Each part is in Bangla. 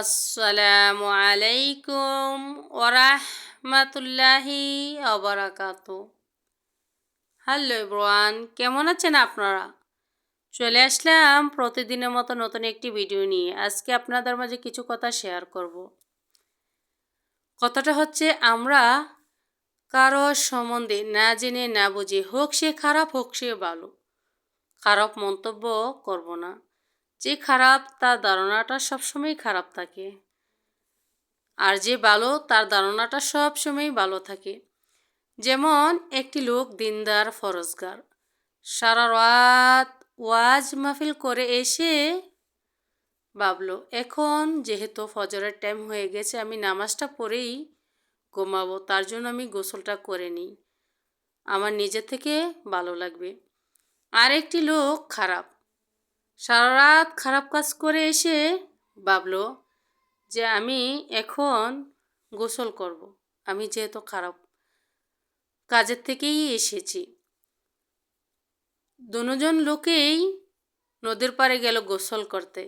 আসসালামু আলাইকুম ওরহমতুল্লাহি অবরাকাতু। হ্যালো এভরিওয়ান, কেমন আছেন আপনারা? চলে আসলাম প্রতিদিনের মতো নতুন একটি ভিডিও নিয়ে। আজকে আপনাদের মাঝে কিছু কথা শেয়ার করব। কথাটা হচ্ছে, আমরা কারো সম্বন্ধে না জেনে না বুঝে, হোক সে খারাপ হোক সে ভালো, খারাপ মন্তব্য করব না। যে খারাপ তার ধারণাটা সবসময় খারাপ থাকে, আর যে ভালো তার ধারণাটা সব সময় ভালো থাকে। যেমন একটি লোক দিনদার ফরজগার, সারা রাত ওয়াজ মাহফিল করে এসে ভাবলো, এখন যেহেতু ফজরের টাইম হয়ে গেছে, আমি নামাজটা পড়েই ঘুমাবো, তার জন্য আমি গোসলটা করে নিই, আমার নিজে থেকে ভালো লাগবে। আর একটি লোক খারাপ, সারা রাত খারাপ কাজ করে এসে ভাবলো যে আমি এখন গোসল করব, আমি যেহেতু খারাপ কাজের থেকেই এসেছি। দুজন লোকেই নদীর পাড়ে গেল গোসল করতে।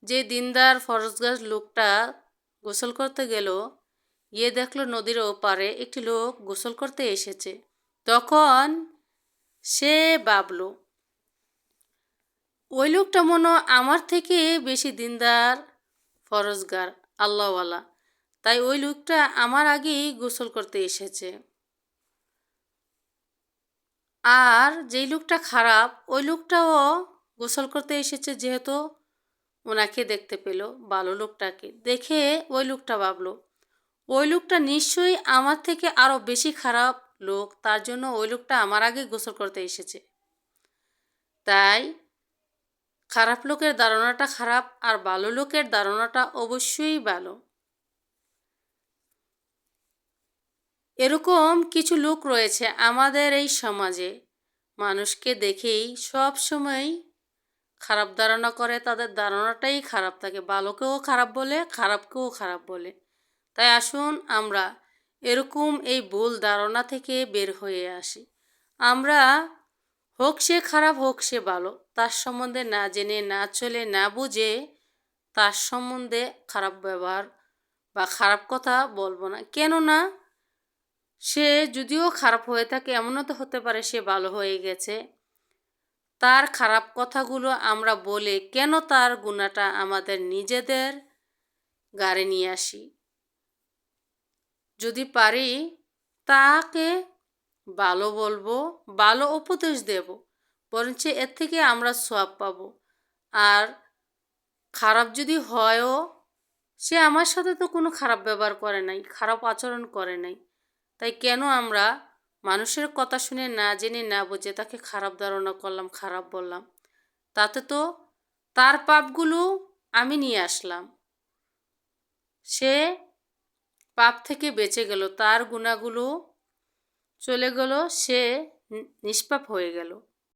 যে দিনদার ফরজগার লোকটা গোসল করতে গেল, গিয়ে দেখলো নদীর ওপারে একটি লোক গোসল করতে এসেছে। তখন সে ভাবলো, ওই লোকটা মনে হয় আমার থেকে বেশি দিনদার ফরজগার আল্লাহওয়ালা, তাই ওই লোকটা আমার আগেই গোসল করতে এসেছে। আর যেই লোকটা খারাপ, ওই লোকটাও গোসল করতে এসেছে, যেহেতু ওনাকে দেখতে পেল, ভালো লোকটাকে দেখে ওই লোকটা ভাবলো, ওই লোকটা নিশ্চয়ই আমার থেকে আরও বেশি খারাপ লোক, তার জন্য ওই লোকটা আমার আগে গোসল করতে এসেছে। তাই খারাপ লোকের ধারণাটা খারাপ, আর ভালো লোকের ধারণাটা অবশ্যই ভালো। এরকম কিছু লোক রয়েছে আমাদের এই সমাজে, মানুষকে দেখেই সব সময় খারাপ ধারণা করে, তাদের ধারণাটাই খারাপ থাকে, ভালোকেও খারাপ বলে, খারাপকেও খারাপ বলে। তাই আসুন আমরা এরকম এই ভুল ধারণা থেকে বের হয়ে আসি। আমরা হোক সে খারাপ হোক সে ভালো, তার সম্বন্ধে না জেনে না চলে না বুঝে তার সম্বন্ধে খারাপ ব্যবহার বা খারাপ কথা বলবো না। কেননা সে যদিও খারাপ হয়ে থাকে, এমনও তো হতে পারে সে ভালো হয়ে গেছে। তার খারাপ কথাগুলো আমরা বলে কেন তার গুণাটা আমাদের নিজেদের ঘাড়ে নিয়ে আসি? যদি পারি তাকে ভালো বলবো, ভালো উপদেশ দেব, বরঞ্চ এর থেকে আমরা সওয়াব পাবো। আর খারাপ যদি হয়ও, সে আমার সাথে তো কোনো খারাপ ব্যবহার করে নাই, খারাপ আচরণ করে নাই, তাই কেন আমরা মানুষের কথা শুনে না জেনে না বুঝে তাকে খারাপ ধারণা করলাম, খারাপ বললাম? তাতে তো তার পাপগুলো আমি নিয়ে আসলাম, সে পাপ থেকে বেঁচে গেল, তার গুণাগুলো চলে গেল, সে নিষ্পাপ হয়ে গেল।